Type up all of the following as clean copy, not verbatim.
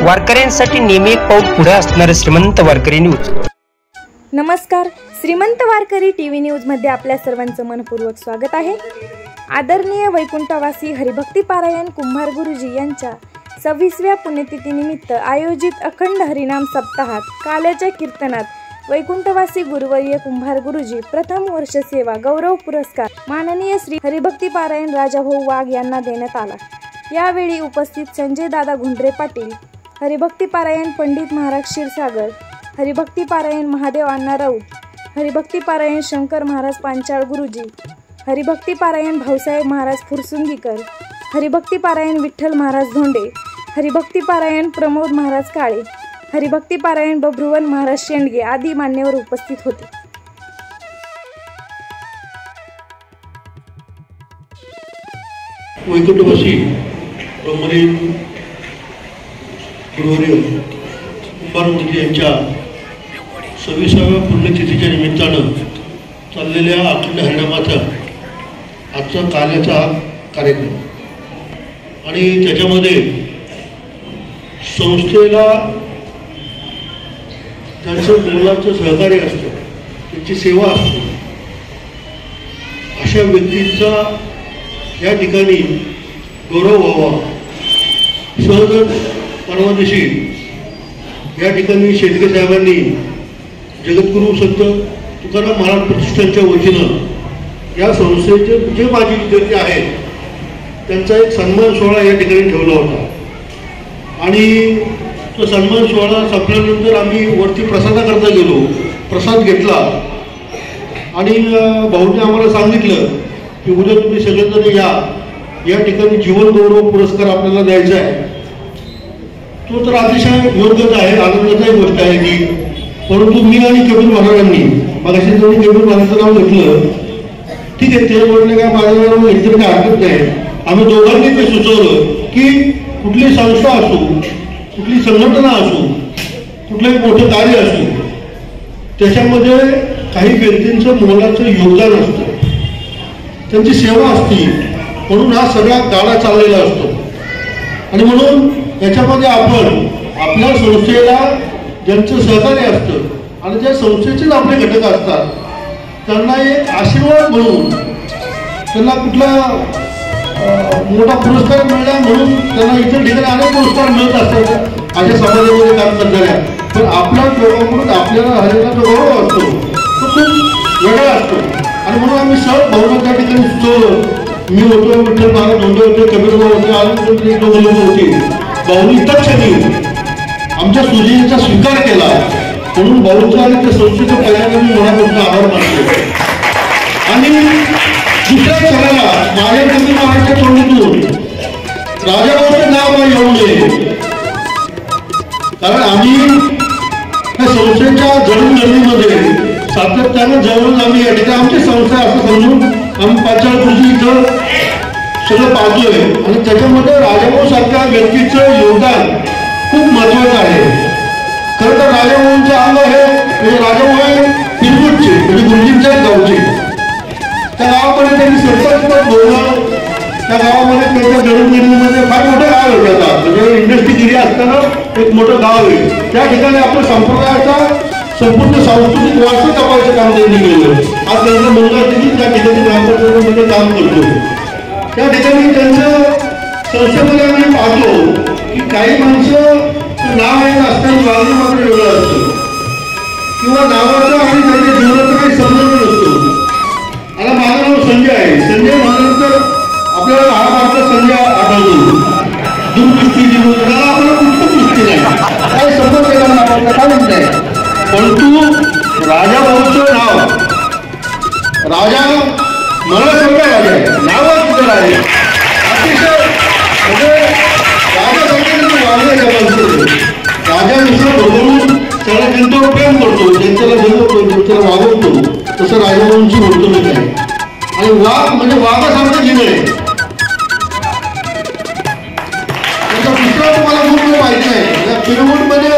वारकऱ्यांसाठी नेहमी एक पाऊल पुढे असणारे श्रीमंत वारकरी न्यूज। नमस्कार, श्रीमंत वारकरी टीव्ही न्यूज मध्ये आपल्या सर्वांचं मनपूर्वक स्वागत आहे। आदरणीय वैकुंठवासी हरिभक्ती पारायण कुंभार गुरुजी यांच्या 26व्या पुण्यतिथीनिमित्त आयोजित अखंड हरिनाम सप्ताहात काल्याच्या कीर्तनात वैकुंठवासी गुरुवर्य कुंभार गुरुजी प्रथम वर्ष सेवा गौरव पुरस्कार माननीय श्री हरिभक्ती पारायण राजाभाऊ वाघ यांना देण्यात आला। यावेळी उपस्थित संजय दादा घुंडरे पाटील, हरिभक्ती पारायण पंडित महाराज क्षीरसागर, हरिभक्ती पारायण महादेव अण्णा राऊत, हरिभक्ती पारायण शंकर महाराज पांचाळ गुरुजी, हरिभक्ती पारायण भाऊसाहेब महाराज फुरसुंगीकर, हरिभक्ती पारायण विठ्ठल महाराज धोंडे, हरिभक्ती पारायण प्रमोद महाराज काळे, हरिभक्ती पारायण बभ्रुवन महाराज शेंडगे आदी मान्यवर उपस्थित होते। वैकुंठवासी गुरुवर्य कुंभार गुरुजी यांच्या 26व्या पुण्यतिथीच्या निमित्तानं चाललेल्या अखंड हरिनामाचा आजचा काल्याचा कार्यक्रम आणि त्याच्यामध्ये संस्थेला ज्यांचं मुलांचं सहकार्य असतं, त्यांची सेवा असते, अशा व्यक्तींचा या ठिकाणी गौरव व्हावा। सहजच परवा दिवशी या ठिकाणी शेडगे साहेबांनी जगद्गुरू संत तुकाराम महाराज प्रतिष्ठानच्या वतीनं या संस्थेचे जे माजी विद्यार्थी आहेत त्यांचा एक सन्मान सोहळा या ठिकाणी ठेवला होता आणि तो सन्मान सोहळा संपल्यानंतर आम्ही वरती प्रसादाकरता गेलो, प्रसाद घेतला आणि भाऊने आम्हाला सांगितलं की उद्या तुम्ही सगळेजण या ठिकाणी जीवन गौरव पुरस्कार आपल्याला द्यायचा आहे। तो तर अतिशय योग्यच आहे, आनंदाची गोष्ट आहे ती। परंतु मी आणि कबीर महाराजांनी मागाशी जरी कबीर महाराजांचं नाव घेतलं, ठीक आहे, ते बोलले काय माझ्या नाव घेतलं काय हरकत नाही। आम्ही दोघांनी ते सुचवलं की कुठली संस्था असो, कुठली संघटना असो, कुठलंही मोठं कार्य असो, त्याच्यामध्ये काही व्यक्तींचं मोलाचं योगदान असतं, त्यांची सेवा असते, म्हणून हा सगळा गाडा चाललेला असतो। आणि म्हणून याच्यामध्ये आपण आपल्या संस्थेला ज्यांचं सहकार्य असतं आणि ज्या संस्थेचेच आपले घटक असतात त्यांना एक आशीर्वाद म्हणून, त्यांना कुठला मोठा पुरस्कार मिळाला म्हणून त्यांना इतर ठिकाणी अनेक पुरस्कार मिळत असतात अशा समाजामध्ये काम करणाऱ्या, पण आपल्या लोकांकडून आपल्याला हरेला जो गौरव असतो तो खूप वेगळा असतो। आणि म्हणून आम्ही सहज भावना त्या ठिकाणी सुचवलं। मी होतो, विठ्ठल महाराज धोंडे होते, कबीरभाऊ होते, अजून एक दोन लोक होते। भाऊनी तत्क्षणी आमच्या सूचनेचा स्वीकार केला, म्हणून भाऊंचा आणि त्या संस्थेचा पहिल्यांदा मी मनापासून आभार मानतो। आणि दुसऱ्या क्षणाला माझ्या कबीर महाराजच्या तोंडून राजाभाऊचं नाव येऊ नये, कारण आम्ही त्या संस्थेच्या जडणघडणीमध्ये सातत्यानं जवळून आम्ही या ठिकाणी आमची संस्था असं समजून आम्ही पांचाळ गुरुजी इथं सगळं पाहतोय आणि त्याच्यामध्ये राजाभाऊ सारख्या व्यक्तीचं योगदान खूप महत्वाचं आहे। खरं तर राजाभाऊंचं अंग हे म्हणजे राजाभाऊ हे पिरगुटचे म्हणजे गुरुजींच्याच गावचे, त्या गावामध्ये त्यांनी सरपंच बोलणं, त्या गावामध्ये त्यांच्या जडणघडणीमध्ये फार मोठं गाव आहे, त्याचा म्हणजे इंडस्ट्रीगिरी असताना एक मोठं गाव आहे। त्या ठिकाणी आपल्या संप्रदायाचा संपूर्ण सांस्कृतिक वारसा जपायचं काम त्यांनी केलं। आज त्यांचा मुलगा देखील त्या ठिकाणी ग्रामपंचायतीमध्ये काम करतो। त्या ठिकाणी त्यांचं संस्थेमध्ये आम्ही पाहतो की काही माणसं नाव आहे असताना वागणं मात्र वेगळं असतं किंवा नावाचं आणि त्यांच्या जीवनाचा काही संबंध नसतो। आता माझं नाव संजय आहे, संजय म्हटल्यानंतर आपल्याला महाभारतात संजय आढळतो, दूरदृष्टी जीवन त्याला आपल्याला कुठलं दृष्टी नाही, काही संबंध त्याला नावाचा काहीच नाही। परंतु राजाभाऊचं नाव राजा मला समजा राजा आहे, नावच तिथं आहे, अतिशय म्हणजे राजासारखे वागण्याच्या राजानुसार बघून त्याला ज्यांच्यावर प्रेम करतो, ज्यांच्याला जगवतो, ज्यांच्याला वागवतो, तसं राजाभाऊंची वर्तणूक आहे। आणि वाघ म्हणजे वाघासारखं जीवन आहे। त्याचा दुसरा तुम्हाला गुण माहिती आहे, या पिरमिडमध्ये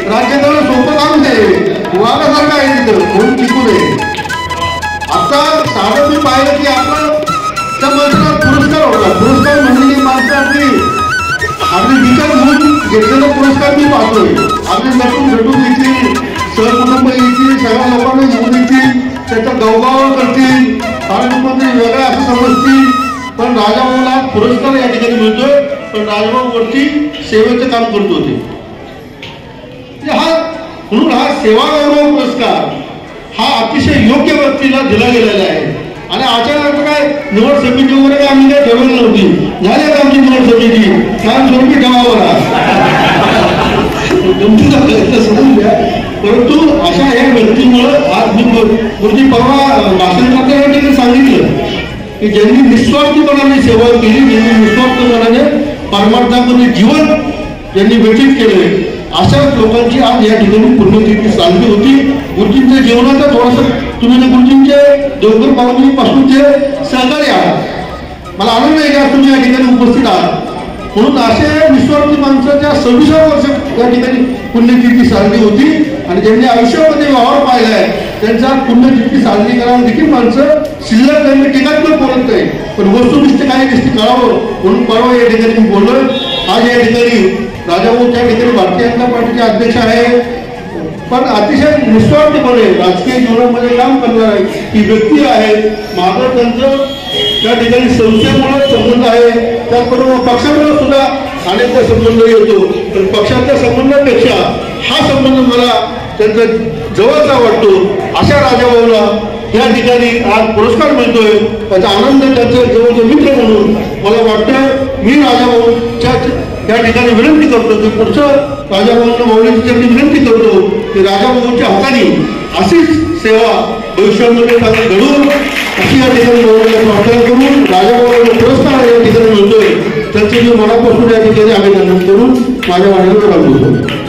राज्य करणं सोपं काम नाही, वाघासारखं आहे तिथं, म्हणून टिकू नये। आता साधं मी पाहिलं की आपण त्या माणसाला पुरस्कार होता, पुरस्कार म्हणजे माणसं अगदी विचार घेऊन घेतलेलं पुरस्कार मी पाहतोय. आपले भेटून येतील, सहकुटुंब येतील, सगळ्या लोकांना घेऊन येतील, त्याचा गवगाव करतील, पालकमंत्री वेगळा असं समजतील. पण राजाभाऊला पुरस्कार या ठिकाणी मिळतोय. पण राजाभाऊ वरती सेवेचं काम करत होते. म्हणून हा सेवा गौरव पुरस्कार हा अतिशय योग्य व्यक्तीला दिला गेलेला आहे. आणि अचानक काय निवड समिती वगैरे आम्ही काय ठेवली नव्हती. झाली का आमची निवड समिती? कारण स्वरूपी ठेवावर समजून द्या. परंतु अशा या व्यक्तीमुळं आज मी गुरुजी परवा भाषण करता या ठिकाणी सांगितलं की ज्यांनी निस्वार्थीपणाने सेवा केली, ज्यांनी निस्वार्थीपणाने परमार्थामध्ये जीवन ज्यांनी व्यतीत केले, अशाच लोकांची आज या ठिकाणी पुण्यतिथी साजरी होती. गुरुजींच्या जीवनाचा थोडासा तुम्ही गुरुजींचे देवकर पावनीपासून ते सहकारी आहात. मला आनंद आहे का तुम्ही या ठिकाणी उपस्थित आहात. म्हणून असे निस्वार्थी माणसाच्या 26व्या वर्ष या ठिकाणी पुण्यतिथी साजरी होती. आणि ज्यांनी आयुष्यामध्ये व्यवहार पाहिलाय त्यांचा पुण्यतिथी साजरी करायला देखील माणसं शिल्लक त्यांनी टीकात्मक बोलत नाही. पण वस्तुनिष्ठ काही गोष्टी कळावं म्हणून परवा या ठिकाणी मी बोललोय. आज या ठिकाणी राजाभाऊ त्या ठिकाणी भारतीय जनता पार्टीचे अध्यक्ष आहे. पण अतिशय निस्वार्थीपणे राजकीय जीवनामध्ये काम करणार आहे ही व्यक्ती आहे. मागं त्यांचं त्या ठिकाणी संस्थेमुळे संबंध आहे. त्याचबरोबर पक्षामुळे सुद्धा अनेकदा संबंध येतो. पण पक्षाच्या संबंधापेक्षा हा संबंध मला त्यांचा जवळचा वाटतो. अशा राजाभाऊला या ठिकाणी आज पुरस्कार मिळतोय. त्याचा आनंद त्यांचा जवळचा मित्र म्हणून मला वाटतं. मी राजाभाऊच्या या ठिकाणी विनंती करतो की पुढचं राजाभाऊंना माऊलीची विनंती करतो की राजाभाऊंच्या हाताने अशीच सेवा भविष्यामध्ये चांगली घडून अशी या ठिकाणी माऊलीला प्रार्थना करून राजाभाऊंना पुरस्कार या ठिकाणी मिळतोय. त्यांचे मी मनापासून या ठिकाणी अभिनंदन करून माझ्या वाणीवर राहतो.